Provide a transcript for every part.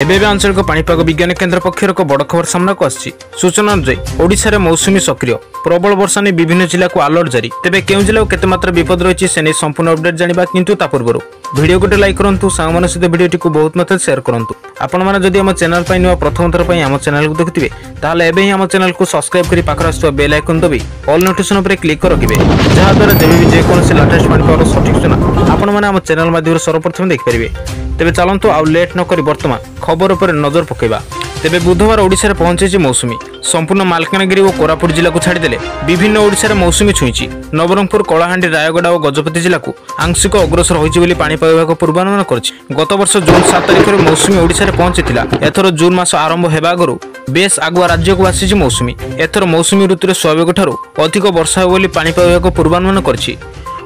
एबे आंचलिक पाणीपाग विज्ञान केन्द्र पक्षर एक बड़ खबर सामना को आसी सूचना अनुसार ओडिशा रे मौसुमी सक्रिय प्रबल वर्षा ने विभिन्न जिला को अलर्ट जारी तेबे केउ जिला केते मात्रा विपद रही से संपूर्ण अपडेट जानिबा किंतु ता पूर्व वीडियो गोटे लाइक करंतु सांग सहित वीडियो टी बहुत मात्रा शेयर करंतु आपण माने जदि हम चैनल पई नुवा प्रथम थर पई हम चैनल को देखुथिबे ताले एबे ही हम चैनल को सब्सक्राइब करी पाखर आसुवा बेल आइकन दबी ऑल नोटिफिकेशन पर क्लिक कर रखिबे जहा द्वारा जेबे भी जे कोनसे लेटेस्ट पाणीपाग सटीक सूचना आपण माने हम चैनल माध्यम सर्वप्रथम देख परिबे। तेबे चलंतु आउ लेट न करी वर्तमान खबर पर नजर पकेबा। तेबे बुधवार ओडिशा रे पहुंचे मौसुमी संपूर्ण मालकानगिरी और कोरापुट जिला को छाड़देले विभिन्न ओडिशा रे मौसुमी छुईची नवरंगपुर कलाहांडी रायगड़ा और गजपति जिला को आंशिक अग्रसर होईची बोली पाणीपाग विभाग पूर्वानुमान करछि। गत वर्ष जून 7 तारिख रे मौसुमी ओडिशा रे पहुंचीथिला एथर जून मास आरंभ हेबा आगरु बेस आगुआ राज्य को आसीची मौसुमी एथर मौसुमी ऋतु रे स्वाभाविक ठारू अधिक वर्षा हो बोली पाणीपाग विभाग पूर्वानुमान करछि।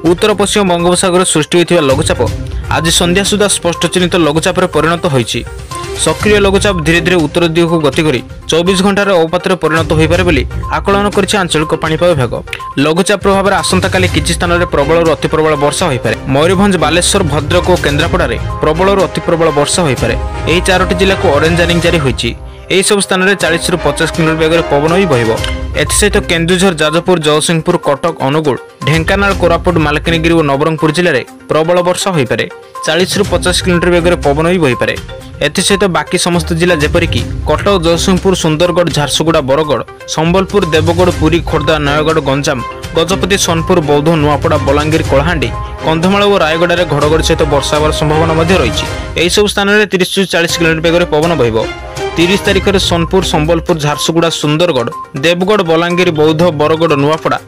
उत्तर पश्चिम बंगोपसागर सृष्टि होइथिबा लघुचाप आज संध्या सुधा स्पष्ट चिन्हित लघुचाप परिणत होइछि। सक्रिय लघुचाप धीरे धीरे उत्तर दिग को गति करी 24 घंटार अवपातर परिणत हो पारे बोली आकलन करिछि आंचलिक पाणीपाग विभाग। लघुचाप प्रभाव में आसंता काली किछि स्थान में प्रबल अति प्रबल वर्षा हो पारे। मयूरभंज बालेश्वर भद्रक और केन्द्रापड़ा रे प्रबल अति प्रबल वर्षा हो पारे। एही चारोटी जिला को ऑरेंज वार्निंग जारी होइछि। एही सब स्थान में 40 ରୁ 50 किलोमीटर बेगर पवन भी बहिबो। एथिसहित केन्दुझर जाजपुर जयसिंहपुर कटक अनुगुल ढेंकानाल कोरापुट मालकानगिरी और नवरंगपुर जिले में प्रबल वर्षा हो पारे। 40 ରୁ 50 किलोमीटर बेगर पवन भी बहि पारे। एथिसहित बाकी समस्त जिला जेपरिक कटक जयसिंहपुर सुंदरगढ़ झारसुगुड़ा बरगढ़ संबलपुर देवगढ़ पुरी खोर्धा नयगढ़ गंजाम गजपति सोनपुर बौद्ध नुआपड़ा बलांगीर कलाहांडी कंधमाल और रायगड़ा रे घड़घड़ी सहित वर्षा होवार संभावना रही। यही सब स्थान में 30 ରୁ 40 किलोमीटर बेगर पवन बहिबो। 30 तारिख में सोनपुर संबलपुर झारसुगुड़ा सुंदरगढ़ देवगढ़ बलांगीर बौद्ध बरगढ़ नुआपड़ा